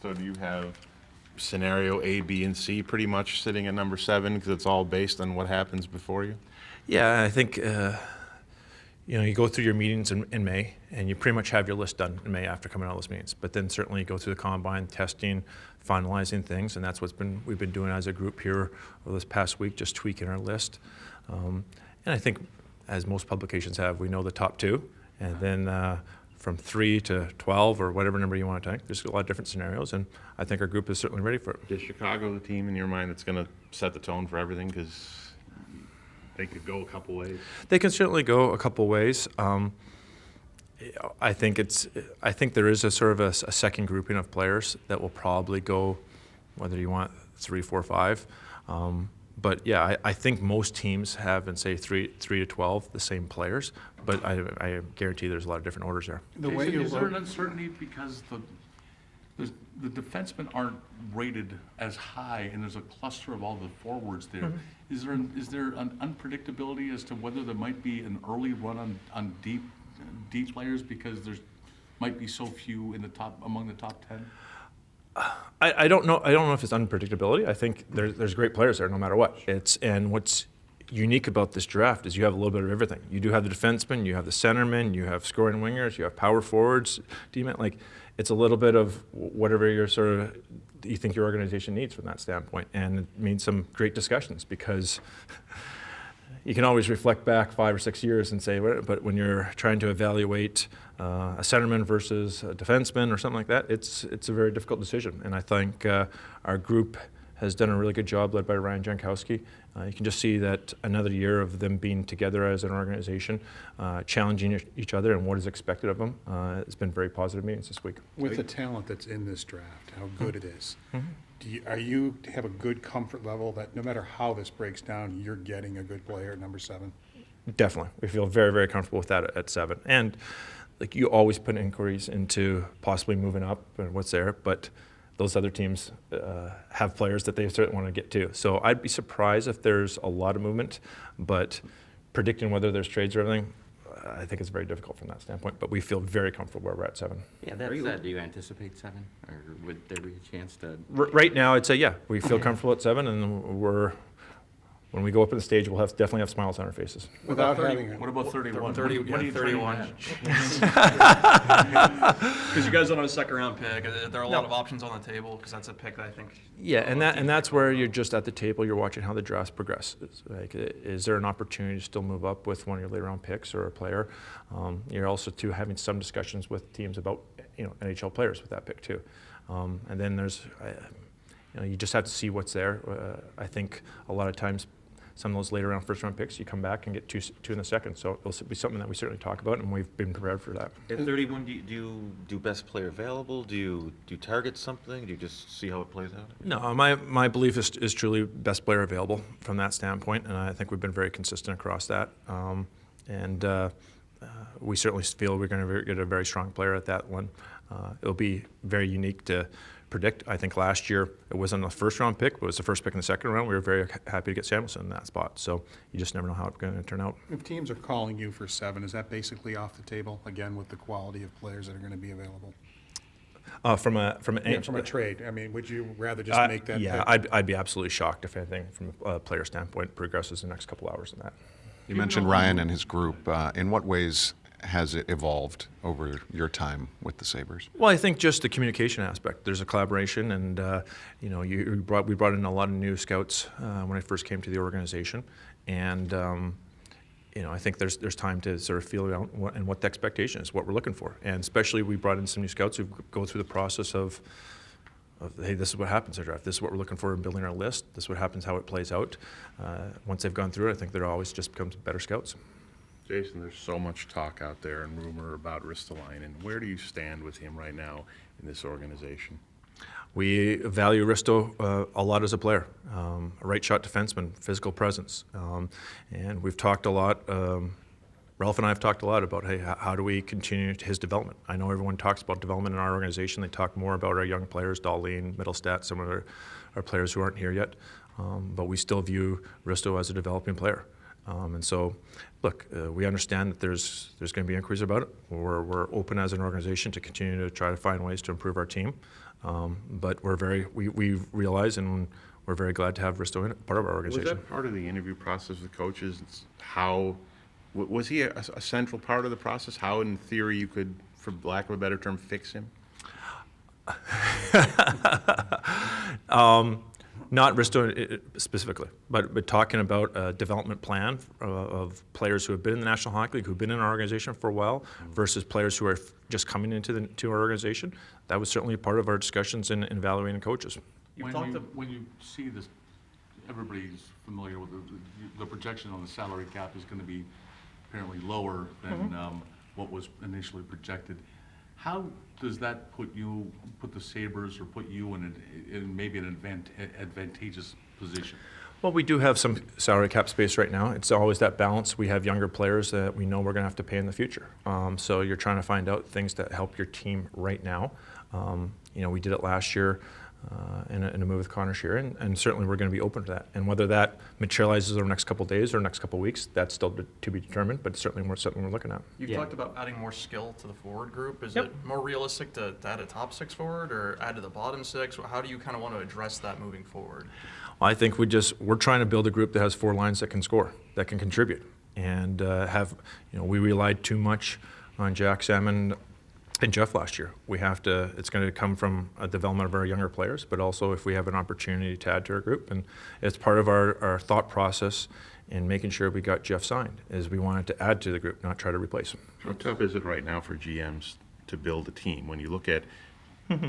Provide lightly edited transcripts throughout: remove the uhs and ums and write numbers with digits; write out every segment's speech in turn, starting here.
So do you have scenario A, B, and C pretty much sitting at number 7 because it's all based on what happens before you? Yeah, I think you go through your meetings in May, and you pretty much have your list done in May after coming out of those meetings. But then certainly you go through the combine, testing, finalizing things, and that's we've been doing as a group here over this past week, just tweaking our list. And I think, as most publications have, we know the top 2, and then from 3 to 12 or whatever number you want to take, there's a lot of different scenarios, and I think our group is certainly ready for it. Is Chicago the team in your mind that's going to set the tone for everything? Because they could go a couple ways. They can certainly go a couple ways. I think there is a sort of a second grouping of players that will probably go, whether you want 3, 4, 5. But yeah, I think most teams have, in say 3 to 12, the same players. But I guarantee there's a lot of different orders there. Jason, is there an uncertainty because the defensemen aren't rated as high, and there's a cluster of all the forwards there? Mm-hmm. Is there an unpredictability as to whether there might be an early run on deep players because there's might be so few among the top 10? I don't know. I don't know if it's unpredictability. I think there's great players there no matter what. And what's unique about this draft is you have a little bit of everything. You do have the defensemen, you have the centermen, you have scoring wingers, you have power forwards, D-men. Like, it's a little bit of whatever you think your organization needs from that standpoint, and it means some great discussions because you can always reflect back 5 or 6 years and say, but when you're trying to evaluate a centerman versus a defenseman or something like that, it's a very difficult decision. And I think our group has done a really good job, led by Ryan Jankowski. You can just see that another year of them being together as an organization, challenging each other and what is expected of them. It's been very positive meetings this week. With the talent that's in this draft, how good it is, do you have a good comfort level that no matter how this breaks down, you're getting a good player at number 7? Definitely. We feel very, very comfortable with that at 7. And like, you always put inquiries into possibly moving up and what's there, but those other teams have players that they certainly want to get to. So I'd be surprised if there's a lot of movement, but predicting whether there's trades or everything, I think it's very difficult from that standpoint. But we feel very comfortable where we're at 7. Yeah, that said, do you anticipate 7, or would there be a chance to? Right now, I'd say yeah, we feel comfortable at 7, and when we go up on the stage, we'll definitely have smiles on our faces. Without having What about 31? 30, What are you 31. Because you guys don't have a second round pick. There are a lot of options on the table because that's a pick that I think. Yeah, and that's where you're just at the table. You're watching how the draft progresses. Like, is there an opportunity to still move up with one of your later round picks or a player? You're also too having some discussions with teams about NHL players with that pick too. And then there's you just have to see what's there. I think a lot of times, some of those later round first round picks, you come back and get two in the second. So it'll be something that we certainly talk about, and we've been prepared for that. At 31, do you do best player available? Do you target something? Do you just see how it plays out? No, my belief is truly best player available from that standpoint, and I think we've been very consistent across that. We certainly feel we're going to get a very strong player at that one. It'll be very unique to predict. I think last year it wasn't a first round pick, but it was the first pick in the second round. We were very happy to get Samuelson in that spot. So you just never know how it's going to turn out. If teams are calling you for 7, is that basically off the table, again, with the quality of players that are going to be available? From a trade. I mean, would you rather just make that pick? I'd be absolutely shocked if anything from a player standpoint progresses in the next couple hours in that. You mentioned Ryan and his group. In what ways has it evolved over your time with the Sabres? Well, I think just the communication aspect. There's a collaboration, and we brought in a lot of new scouts when I first came to the organization, and I think there's time to sort of feel out what the expectation is, what we're looking for, and especially we brought in some new scouts who go through the process of hey, this is what happens at draft. This is what we're looking for in building our list. This is what happens, how it plays out. Once they've gone through it, I think they're always just becomes better scouts. Jason, there's so much talk out there and rumor about Ristolainen. Where do you stand with him right now in this organization? We value Risto a lot as a player. A right shot defenseman, physical presence. And we've talked a lot, Ralph and I have talked a lot about, hey, how do we continue his development? I know everyone talks about development in our organization. They talk more about our young players, Darlene, Middlestat, some of our players who aren't here yet. But we still view Risto as a developing player. And so, look, we understand that there's going to be inquiries about it. We're open as an organization to continue to try to find ways to improve our team. But we realize and we're very glad to have Risto in it, part of our Was organization. that part of the interview process with coaches? It's how, was he a central part of the process? How, in theory, you could, for lack of a better term, fix him? Not Risto specifically, but talking about a development plan of players who have been in the National Hockey League, who've been in our organization for a while, versus players who are just coming to our organization. That was certainly a part of our discussions in evaluating coaches. When you see this, everybody's familiar with the projection on the salary cap is going to be apparently lower than what was initially projected. How does that put the Sabres, or put you in maybe an advantageous position? Well, we do have some salary cap space right now. It's always that balance. We have younger players that we know we're going to have to pay in the future. So you're trying to find out things that help your team right now. We did it last year in a move with Connor Shearer, and certainly we're going to be open to that. And whether that materializes over the next couple of days or next couple of weeks, that's still to be determined, but certainly something we're looking at. You've talked about adding more skill to the forward group. Is Yep. it more realistic to add a top six forward or add to the bottom six? How do you kind of want to address that moving forward? I think we're trying to build a group that has 4 lines that can score, that can contribute, and we relied too much on Jack Salmon and Jeff last year. It's going to come from a development of our younger players, but also if we have an opportunity to add to our group, and it's part of our thought process in making sure we got Jeff signed, is we wanted to add to the group, not try to replace him. How tough is it right now for GMs to build a team? When you look at,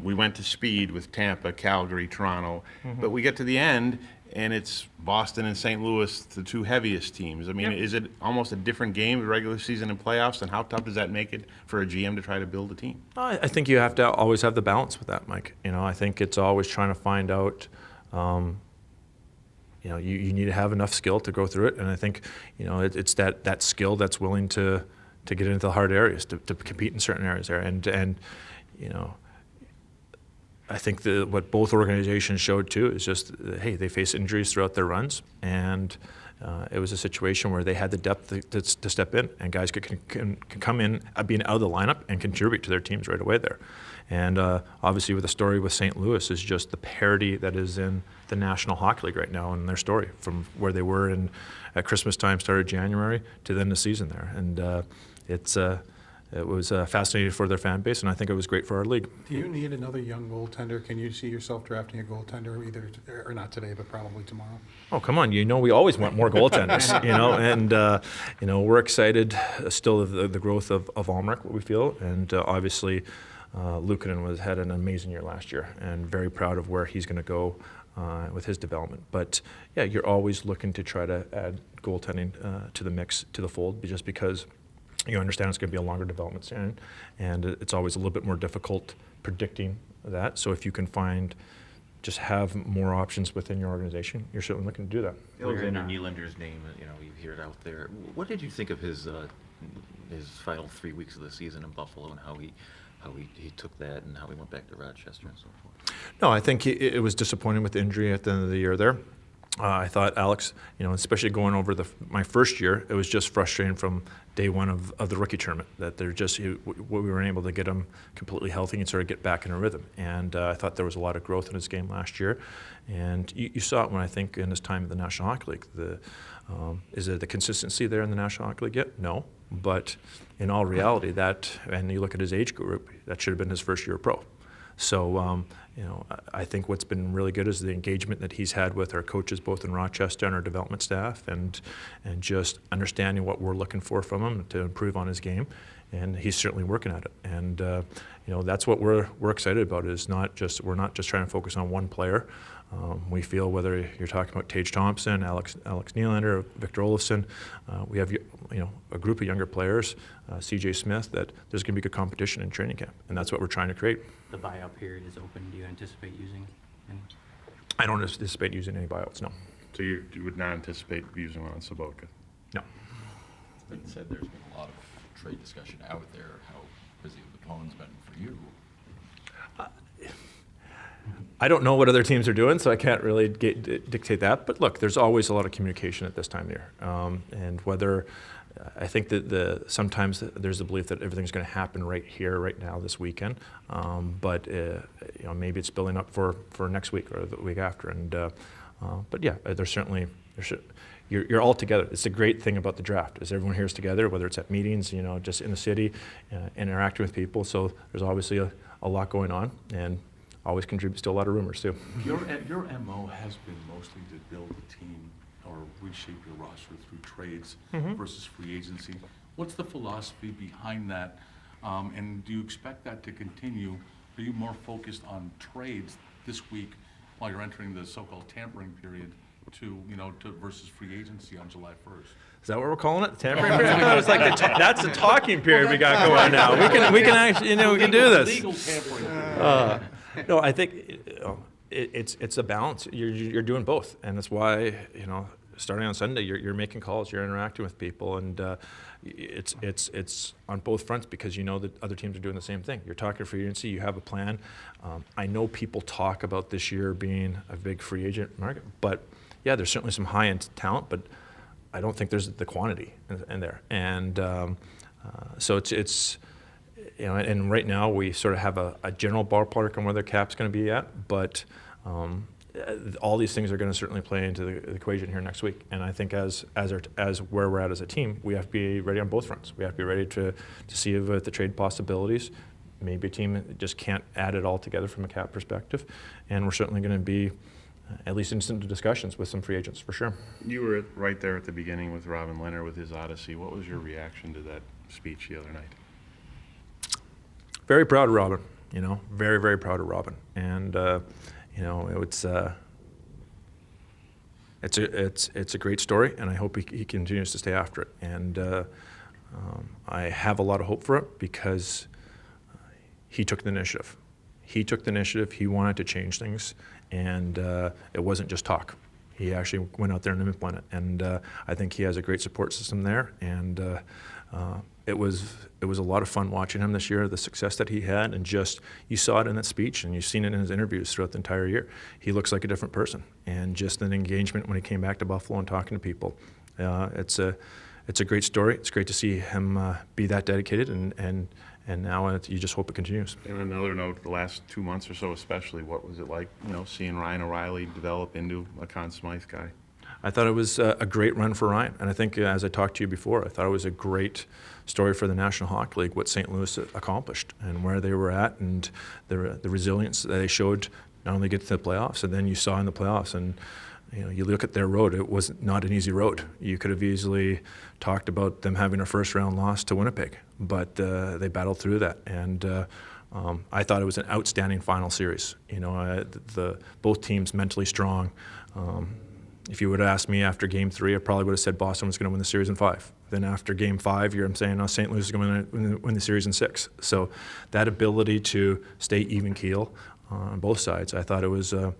we went to speed with Tampa, Calgary, Toronto, but we get to the end and it's Boston and St. Louis, the 2 heaviest teams. I mean, is it almost a different game, the regular season and playoffs, and how tough does that make it for a GM to try to build a team? I think you have to always have the balance with that, Mike. I think it's always trying to find out, you need to have enough skill to go through it, and I think, it's that skill that's willing to get into the hard areas, to compete in certain areas there, and I think what both organizations showed too is just, hey, they face injuries throughout their runs, and it was a situation where they had the depth to step in, and guys can come in being out of the lineup and contribute to their teams right away there. And obviously with the story with St. Louis is just the parity that is in the National Hockey League right now in their story, from where they were at Christmas time, started January, to the end of the season there. And it was fascinating for their fan base, and I think it was great for our league. Do you need another young goaltender? Can you see yourself drafting a goaltender either, or not today, but probably tomorrow? Oh, come on. We always want more goaltenders, and we're excited still of the growth of Almeric, what we feel, and obviously Luukkonen had an amazing year last year, and very proud of where he's going to go with his development. But yeah, you're always looking to try to add goaltending to the mix, to the fold, just because you understand it's going to be a longer development span, and it's always a little bit more difficult predicting that. So if you can just have more options within your organization, you're certainly looking to do that. Alexander Nylander's name, you hear it out there. What did you think of his final 3 weeks of the season in Buffalo, and how he took that, and how he went back to Rochester and so forth? No, I think it was disappointing with the injury at the end of the year there. I thought Alex, especially going over my first year, it was just frustrating from day one of the rookie tournament that we weren't able to get him completely healthy and sort of get back in a rhythm. And I thought there was a lot of growth in his game last year. And you saw it when I think in his time at the National Hockey League. Is it the consistency there in the National Hockey League yet? No. But in all reality, and you look at his age group, that should have been his first year pro. So, I think what's been really good is the engagement that he's had with our coaches, both in Rochester and our development staff, and just understanding what we're looking for from him to improve on his game. And he's certainly working at it. And, that's what we're excited about, is we're not just trying to focus on one player. We feel, whether you're talking about Tage Thompson, Alex Nylander, Victor Olofsson, we have a group of younger players, CJ Smith, that there's going to be good competition in training camp, and that's what we're trying to create. The buyout period is open. Do you anticipate using any? I don't anticipate using any buyouts, no. So you would not anticipate using one on Sabotka? No. Like you said, there's been a lot of trade discussion out there. How busy have the phones been for you? I don't know what other teams are doing, so I can't really dictate that. But look, there's always a lot of communication at this time of year. And whether I think that sometimes there's a belief that everything's going to happen right here, right now, this weekend. But maybe it's building up for next week or the week after. But yeah, you're all together. It's the great thing about the draft is everyone here is together, whether it's at meetings, just in the city, interacting with people. So there's obviously a lot going on, and always contributes to a lot of rumors too. Your MO has been mostly to build a team or reshape your roster through trades versus free agency. What's the philosophy behind that? And do you expect that to continue? Are you more focused on trades this week while you're entering the so-called tampering period to versus free agency on July 1st? Is that what we're calling it? Tampering period? It's like that's the talking period we got going now. We can actually, we can do this. Legal tampering period. No, I think it's a balance. You're doing both, and that's why starting on Sunday you're making calls, you're interacting with people, and it's on both fronts because that other teams are doing the same thing. You're talking free agency, you have a plan. I know people talk about this year being a big free agent market, but yeah, there's certainly some high-end talent, but I don't think there's the quantity in there, and so it's. And right now we sort of have a general ballpark on where the cap's going to be at, but all these things are going to certainly play into the equation here next week. And I think as where we're at as a team, we have to be ready on both fronts. We have to be ready to see if the trade possibilities. Maybe a team just can't add it all together from a cap perspective, and we're certainly going to be at least into discussions with some free agents for sure. You were right there at the beginning with Robin Leonard with his Odyssey. What was your reaction to that speech the other night? Very proud of Robin, very, very proud of Robin. And, it's a great story, and I hope he continues to stay after it. And I have a lot of hope for it because he took the initiative. He took the initiative, he wanted to change things, and it wasn't just talk. He actually went out there and implemented it. And I think he has a great support system there, and it was a lot of fun watching him this year, the success that he had, and just you saw it in that speech, and you've seen it in his interviews throughout the entire year. He looks like a different person, and just an engagement when he came back to Buffalo and talking to people. It's a great story. It's great to see him be that dedicated, and now you just hope it continues. And another note, the last 2 months or so especially, what was it like, seeing Ryan O'Reilly develop into a Conn Smythe guy? I thought it was a great run for Ryan, and I think as I talked to you before, I thought it was a great story for the National Hockey League, what St. Louis accomplished and where they were at, and the resilience that they showed not only get to the playoffs, and then you saw in the playoffs, and you look at their road, it was not an easy road. You could have easily talked about them having a first-round loss to Winnipeg, but they battled through that, and I thought it was an outstanding final series. Both teams mentally strong. If you would have asked me after Game 3, I probably would have said Boston was going to win the series in 5. Then after Game 5, I'm saying St. Louis is going to win the series in 6. So that ability to stay even keel on both sides, I thought it was an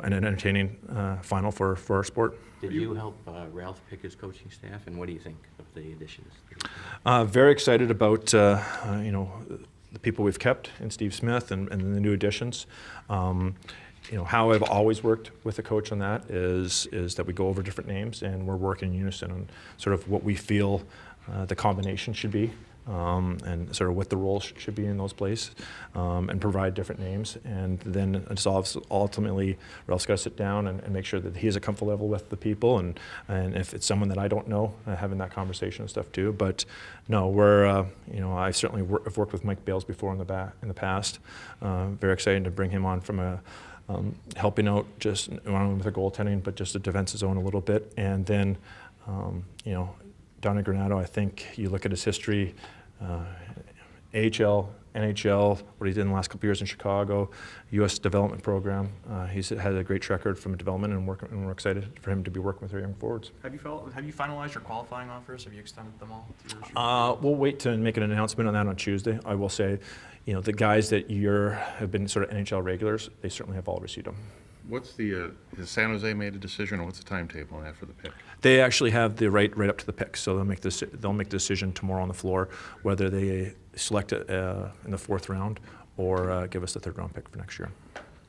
entertaining final for our sport. Did you help Ralph pick his coaching staff, and what do you think of the additions? Very excited about the people we've kept in Steve Smith and the new additions. How I've always worked with a coach on that is that we go over different names and we're working in unison on sort of what we feel the combination should be, and sort of what the roles should be in those places, and provide different names. And then it's ultimately Ralph's got to sit down and make sure that he has a comfort level with the people, and if it's someone that I don't know, having that conversation and stuff too. But no, we're I certainly have worked with Mike Bales before in the past. Very excited to bring him on from a helping out just not only with the goaltending, but just the defensive zone a little bit. And then, Donnie Granato, I think you look at his history, AHL, NHL, what he did in the last couple of years in Chicago, U.S. development program. He's had a great record from development, and we're excited for him to be working with our young forwards. Have you finalized your qualifying offers? Have you extended them all? We'll wait to make an announcement on that on Tuesday. I will say, the guys that have been sort of NHL regulars, they certainly have all received them. What's has San Jose made a decision, or what's the timetable on that for the pick? They actually have the right up to the pick, so they'll make the decision tomorrow on the floor whether they select it in the 4th round or give us the 3rd round pick for next year.